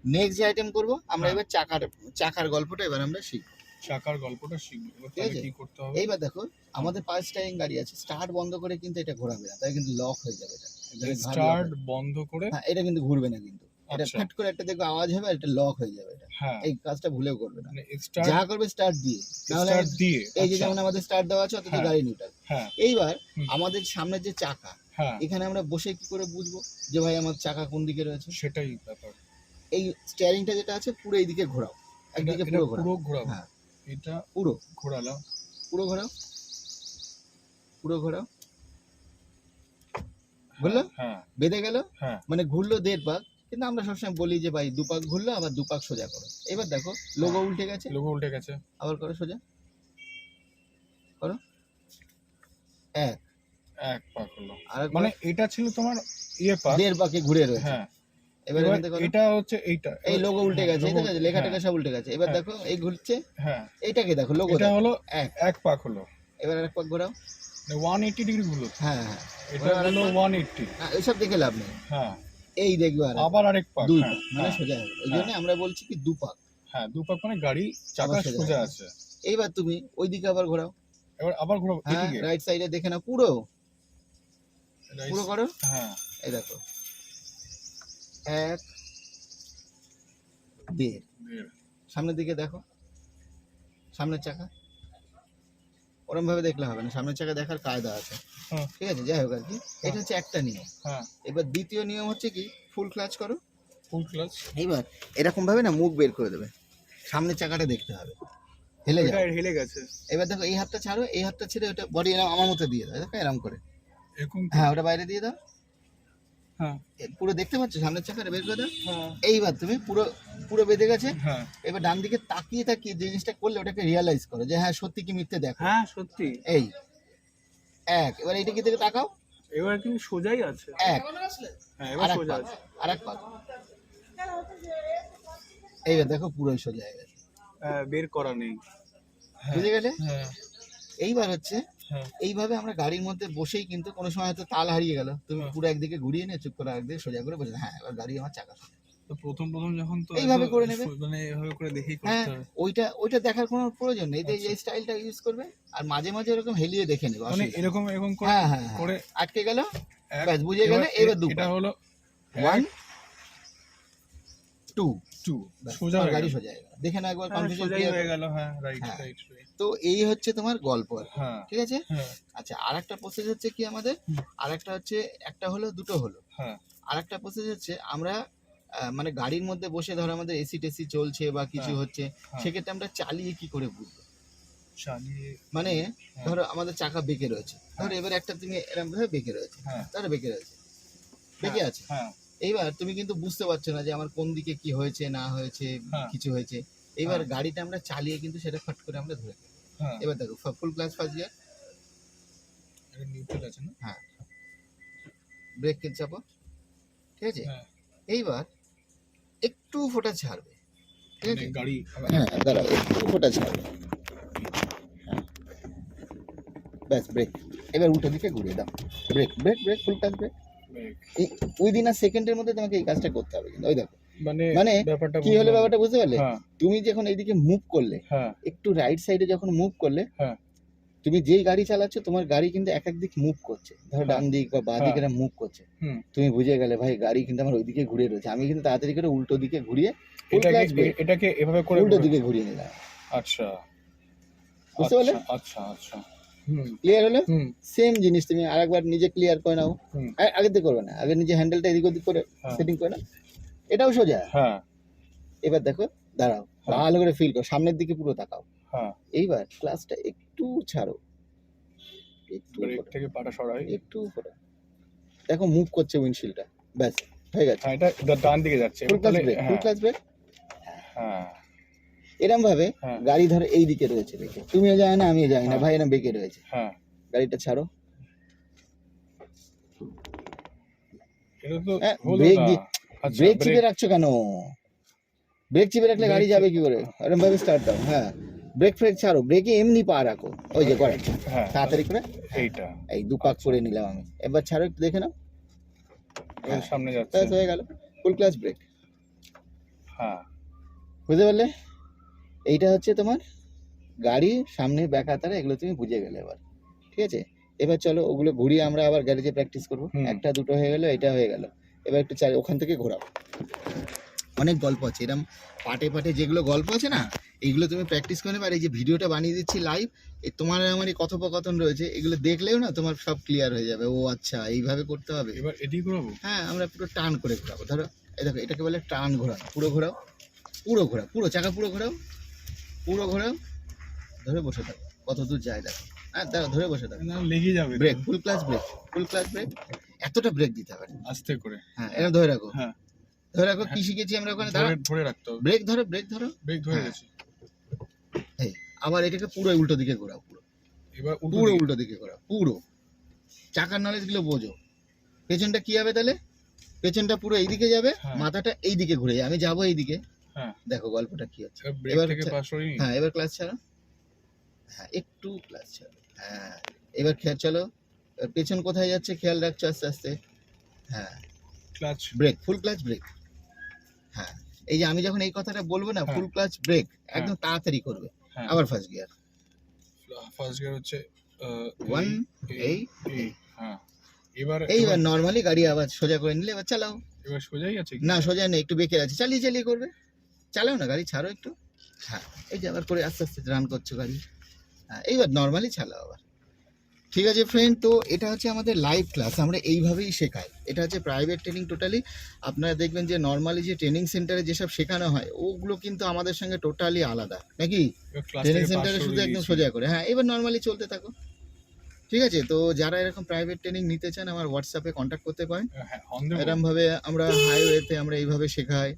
Next যে item করব আমরা হ্যাঁ। এবার চাকার গল্পটা এবার আমরা শিখবো। চাকার গল্পটা শিখবো, এবার ঠিক তাহলে আছে? কি করতে হবে? এইবার দেখো আমাদের পাঁচ স্টারিং গাড়ি আছে, স্টার্ট বন্ধ করে কিন্তু এটা ঘোরাবে না, তাই কিন্তু লক হয়ে যাবে। এটা স্টার্ট বন্ধ করে হ্যাঁ, এটা কিন্তু ঘুরবে না, কিন্তু এটা আচ্ছা। ফাট করে একটা দেখবে আওয়াজ হবে আর এটা লক হয়ে যাবে। এটা হ্যাঁ, এই কাজটা ভুলেও করবে না, মানে যা করবে স্টার্ট দিয়ে। নাহলে স্টার্ট দিয়ে এই যে আচ্ছা। যেমন আমাদের স্টার্ট দেওয়া আছে অথচ হ্যাঁ। গাড়ি নিউট্রাল। হ্যাঁ, এইবার হুম। আমাদের সামনের যে চাকা, হ্যাঁ, এখানে আমরা বসে কি করে বুঝবো যে ভাই আমার চাকা কোন দিকে রয়েছে? সেটাই ব্যাপার। এই স্টিয়ারিংটা যেটা আছে পুরো এইদিকে ঘোরাও, একদিকে এটা পুরো পুরো ঘোরাও। ঘোরাবো। হ্যাঁ, এটা পুরো ঘোরালাম। পুরো ঘোরাও, পুরো ঘোরাও। ঘুরলো? হ্যাঁ, বেঁধে গেল, হ্যাঁ, মানে ঘুরলো 1.5 পাক, কিন্তু আমরা সবসময় বলি যে ভাই 2 পাক ঘুরলো আবার 2 পাক সোজা করো। এবার দেখো লোগো উল্টে গেছে, লোগো উল্টে গেছে। আবার করো সোজা, করো এক পাক হলো। আর মানে এটা ছিল তোমার পাক। 1.5 পাকে ঘুরে রয়েছে। হ্যাঁ, এবার এবার এখান থেকে এটা হচ্ছে এইটা। এই লোগো উল্টে গেছে, ঠিক আছে, লেখা টেখা হ্যাঁ, সব উল্টে গেছে। এবার হ্যাঁ। দেখো এই ঘুরছে, হ্যাঁ, এইটাকে দেখো লোগো এটা হলো এক। এক পাক হলো। এবার আরেক পাক ঘোরাও। 180 ডিগ্রি ঘুরলো। হ্যাঁ হ্যাঁ, এটা হলো 180। এইসব দেখে লাভ নেই। হ্যাঁ, এই দেখবে আবার আরেক পাক। 2 হ্যাঁ, পাক মানে হ্যাঁ, সোজা হবে। ওই হ্যাঁ। জন্য আমরা বলছি কি 2 পাক। হ্যাঁ, 2 পাক মানে গাড়ি চাকা আবার সোজা সোজা হবে। আছে। এইবার তুমি ওইদিকে আবার ঘোরাও। এবার আবার ঘোরাবো হ্যাঁ, এদিকে। রাইট সাইডে দেখে নাও পুরো, পুরো করো। হ্যাঁ, এই দেখো 1 1.5। সামনের দিকে দেখো, সামনের চাকা ওরম ভাবে দেখলে হবে না, সামনের চাকা দেখার কায়দা আছে। হ্যাঁ। ঠিক আছে, যাই হোক আর কি, এটা হচ্ছে একটা নিয়ম। হ্যাঁ, এবার দ্বিতীয় নিয়ম হচ্ছে কি ফুল ক্লাচ করো। Full clutch. এইবার এরকম ভাবে না মুখ বের করে দেবে, সামনের চাকাটা দেখতে হবে, হেলে এটা যাবে। হেলে গেছে। এবার দেখো এই হাতটা ছাড়ো, এই হাতটা ছেড়ে ওটা বডি এরকম আমার মতো দিয়ে দাও, দেখো এরকম করে। এরকম। হ্যাঁ, ওটা বাইরে দিয়ে দাও। হ্যাঁ, পুরো দেখতে পাচ্ছ সামনের চাকাটা বের করে দাও। হ্যাঁ, এইবার তুমি পুরো পুরো বেঁধে গেছে। হ্যাঁ, এবার ডান দিকে তাকিয়ে তাকিয়ে যে জিনিসটা করলে ওটাকে রিয়ালাইজ করো যে হ্যাঁ সত্যি কি মিথ্যে দেখো। হ্যাঁ, সত্যি। এই এক, এবার এইটা কি দিকে তাকাও, এবার কিন্তু সোজাই আছে। এক, হ্যাঁ, এবার আরেক সোজা পাক, আছে। আরেক পাক। এইবার দেখো পুরোই সোজা হয়ে গেছে, বের করা নেই। বুঝে গেলে? হ্যাঁ, এইবার হচ্ছে হ্যাঁ, এইভাবে আমরা গাড়ির মধ্যে বসেই কিন্তু কোনো সময় হয়তো তাল হারিয়ে গেল, তুমি হ্যাঁ। পুরো একদিকে ঘুরিয়ে নিয়ে চুপ করে আরেকদিকে সোজা করে বসে, হ্যাঁ এবার গাড়ি আমার চাকা সোজা। তো প্রথম যখন তো এইভাবে করে নেবে। মানে এভাবে করে দেখেই হ্যাঁ, করতে হবে। ওইটা দেখার কোনো প্রয়োজন নেই, এই আচ্ছা। স্টাইলটা ইউজ করবে আর মাঝে মাঝে এরকম হেলিয়ে দেখে নেবে, মানে অসুবিধা নেই। এরকম করে হ্যাঁ হ্যাঁ হ্যাঁ, করে আটকে গেল, এক, ব্যাস বুঝে গেলে। এবার দু এটা হলো 1 2 2 ব্যাস, সোজা তোমার হয়ে গাড়ি গেল। সোজা হয়ে গেল, দেখে না একবার হ্যাঁ, কনফিউশন সোজাই ক্লিয়ার। হয়ে গেল। হ্যাঁ, রাইট হ্যাঁ। রাইট। তো এই হচ্ছে তোমার গল্প আর কি, হ্যাঁ, ঠিক আছে। হ্যাঁ, আচ্ছা, আরেকটা প্রসেস হচ্ছে কি আমাদের, আরেকটা হচ্ছে একটা হলো দুটো হলো, হ্যাঁ, আরেকটা প্রসেস হচ্ছে আমরা মানে গাড়ির মধ্যে বসে ধরো আমাদের এসি টেসি চলছে বা কিছু হ্যাঁ, হচ্ছে, হ্যাঁ। সেক্ষেত্রে আমরা চালিয়ে কি করে বুঝবো? চালিয়ে মানে ধরো আমাদের চাকা বেঁকে রয়েছে, ধরো এবার একটা তুমি এরকম ভাবে বেঁকে রয়েছে, হ্যাঁ, ধরো বেঁকে রয়েছে, বেঁকে আছে। হ্যাঁ, এইবার তুমি কিন্তু বুঝতে পারছো না যে আমার কোন দিকে কি হয়েছে না হয়েছে, হ্যাঁ। কিছু হয়েছে। এইবার হ্যাঁ। গাড়িটা আমরা চালিয়ে কিন্তু সেটা ফট করে আমরা ধরে ফেলি। হ্যাঁ। এবার দেখো ফুল ক্লাস ফার্স্ট গিয়ার, এটা নিউট্রাল আছে না? হ্যাঁ, ব্রেক কিন্তু চাপো, ঠিক আছে। হ্যাঁ। এইবার একটু ফোঁটা ছাড়বে, ঠিক মানে আছে। গাড়ি হ্যাঁ, দাঁড়াও, একটু ফোঁটা ছাড়বে, হ্যাঁ, ব্যাস ব্রেক। এবার উল্টো দিকে ঘুরিয়ে দাও, brake brake brake, full clutch brake. Within a সেকেন্ডের মধ্যে তোমাকে এই কাজটা করতে হবে কিন্তু। ওই দেখো মানে ব্যাপারটা কি হলো, ব্যাপারটা বুঝতে পারলে? হ্যাঁ, তুমি যখন এইদিকে মুভ করলে, হ্যাঁ, একটু রাইট সাইডে যখন মুভ করলে, হ্যাঁ। তুমি যেই গাড়ি চালাচ্ছ তোমার গাড়ি কিন্তু এক এক দিক মুভ করছে, ধরো ডান দিক বা বাঁ দিকে মুভ করছে। হুম। তুমি বুঝে গেলে ভাই গাড়ি কিন্তু আমার ওইদিকে ঘুরে রয়েছে, আমি কিন্তু তাড়াতাড়ি করে উল্টো দিকে ঘুরিয়ে ফুল ক্লাচ ব্রেক এটাকে এভাবে করে উল্টো দিকে ঘুরিয়ে নিলাম। আচ্ছা, বুঝতে পারলে? আচ্ছা, আচ্ছা। হুম, ক্লিয়ার হলো? হুম, সেম জিনিস তুমি আরেকবার নিজে ক্লিয়ার করে নাও। হুম। আগে দিয়ে করবে না, আগে নিজে হ্যান্ডেলটা এদিক ওদিক করে হ্যাঁ। সেটিং করে নাও, এটাও সোজা। হ্যাঁ, এবার দেখো, দাঁড়াও, হ্যাঁ। ভালো করে ফিল করো, সামনের দিকে পুরো তাকাও। হ্যাঁ। এইবার ক্লাসটা একটু ছাড়ো, একটু ব্রেক থেকে পাটা সরাই। একটু ফোটা, দেখো মুভ করছে উইন্ডশিল্ডটা, ব্যাস হয়ে গেছে। হ্যাঁ, এটা ডান দিকে যাচ্ছে। Full clutch brake, full clutch brake. হ্যাঁ, এরকম ভাবে হ্যাঁ। গাড়ি ধরো এই দিকে রয়েছে বেঁকে, তুমিও জানো না আমিও জানি না, হ্যাঁ। ভাই এরকম বেঁকে রয়েছে, হ্যাঁ। গাড়িটা ছাড়ো। এটা তো হ্যাঁ, হলো ব্রেক না। দিয়ে আচ্ছা, ব্রেক চিপে রাখছো কেন? ব্রেক চিপে রাখলে গাড়ি যাবে কি করে? এরকম ভাবে স্টার্ট দাও। হ্যাঁ, ব্রেক ফ্রেক ছাড়ো, ব্রেকে এমনি পা রাখো, ওই যে করে হ্যাঁ, তাড়াতাড়ি করে। এইটা এই দুপাক করে নিলাম আমি, এবার ছাড়ো, একটু দেখে নাও, এবার সামনে যাচ্ছে। ব্যাস হয়ে গেল, ফুল ক্লাচ ব্রেক। হ্যাঁ বুঝতে পারলে? এইটা হচ্ছে তোমার গাড়ি, সামনে ব্যাক হাতারা, এগুলো তুমি বুঝে গেলে এবার। ঠিক আছে? এবার চলো ওগুলো ঘুরিয়ে আমরা আবার গ্যারেজে প্র্যাকটিস করবো। হুম। একটা দুটো হয়ে গেল, এটা হয়ে গেল। এবার একটু ওখান থেকে ঘোরাও। অনেক গল্প আছে এরম পাটে পাটে, যেগুলো গল্প আছে না, এইগুলো তুমি প্র্যাকটিস করে নেবে। আর এই যে ভিডিওটা বানিয়ে দিচ্ছি লাইভ, তোমার আর আমার এই কথোপকথন রয়েছে, এগুলো দেখলেও না তোমার সব ক্লিয়ার হয়ে যাবে। ও আচ্ছা, এইভাবে করতে হবে। এবার এদিকে ঘোরাবো। হ্যাঁ, আমরা পুরো টার্ন করে ঘোরাবো। ধরো এই দেখো, এটাকে বলে টার্ন ঘোরানো। পুরো ঘোরাও, পুরো ঘোরাও, পুরো চাকা পুরো ঘোরাও, পুরো ঘোরাও। ধরে বসে থাকো, কত দূর যায় দেখো। হ্যাঁ দাঁড়াও, ধরে বসে থাকো। না লেগে যাবে তো। Brake, full clutch brake, full clutch brake. এতটা ব্রেক দিতে হবে না। আস্তে করে। হ্যাঁ, এটা ধরে রাখো। হ্যাঁ ধরে রাখো। কি শিখেছি আমরা ওখানে? দাঁড়াও, ধরে ধরে রাখতে হবে। ব্রেক ধরো, ব্রেক ধরো। ব্রেক ধরে হ্যাঁ। গেছি। এই আবার এটাকে পুরো উল্টো দিকে ঘোরাও, পুরো এবার পুরো উল্টো দিকে ঘোরাও, পুরো। চাকার নলেজ গুলো বোঝো। পেছনটা কি হবে তাহলে? পেছনটা পুরো এইদিকে যাবে, হ্যাঁ। মাথাটা এইদিকে ঘুরে যাবে। আমি যাবো এইদিকে। হ্যাঁ। দেখো গল্পটা কি হচ্ছে। ব্রেক এবার থেকে হচ্ছে- পাস করি। হ্যাঁ, এবার ক্লাস ছাড়ো। হ্যাঁ, একটু ক্লাস ছাড়ো। হ্যাঁ, এবার খেয়াল চলো। এবার পেছন কোথায় যাচ্ছে খেয়াল রাখছো আস্তে আস্তে। হ্যাঁ, clutch. Brake, full clutch brake. হ্যাঁ, এই যে আমি যখন এই কথাটা বলবো না, হ্যাঁ। ফুল ক্লাচ ব্রেক, একদম তাড়াতাড়ি করবে। হ্যাঁ। আবার ফার্স্ট গিয়ার, ফার্স্ট গিয়ার হচ্ছে 1 এই 8। হ্যাঁ। এবার এইবার নর্মালি গাড়ি আবার সোজা করে নিলে, এবার চালাও। এবার সোজাই আছে কি? না, সোজা নেই, একটু বেঁকে আছে। চালিয়ে চালিয়ে করবে। চালাও না, গাড়ি ছাড়ো একটু। হ্যাঁ, এই যে আবার করে আস্তে আস্তে রান করছো গাড়ি। হ্যাঁ, এইবার নর্মালি চালাও আবার। ঠিক আছে ফ্রেন্ড, তো এটা হচ্ছে আমাদের লাইভ ক্লাস। আমরা এইভাবেই শেখাই। এটা হচ্ছে প্রাইভেট ট্রেনিং টোটালি। আপনারা দেখবেন যে নর্মালি যে ট্রেনিং সেন্টারে যেসব শেখানো হয়, ওগুলো কিন্তু আমাদের সঙ্গে টোটালি আলাদা, নাকি? এবার ক্লাস ট্রেনিং থেকে সেন্টারে পাস শুধু করে একদম দিয়েছি। সোজা করে। হ্যাঁ, এবার নর্মালি চলতে থাকো। ঠিক আছে? তো যারা এরকম প্রাইভেট ট্রেনিং নিতে চান, আমার হোয়াটসঅ্যাপে কন্ট্যাক্ট করতে পারেন। হ্যাঁ, অন দেবো। এরকম ভাবে আমরা হাইওয়েতে আমরা এইভাবে শেখাই।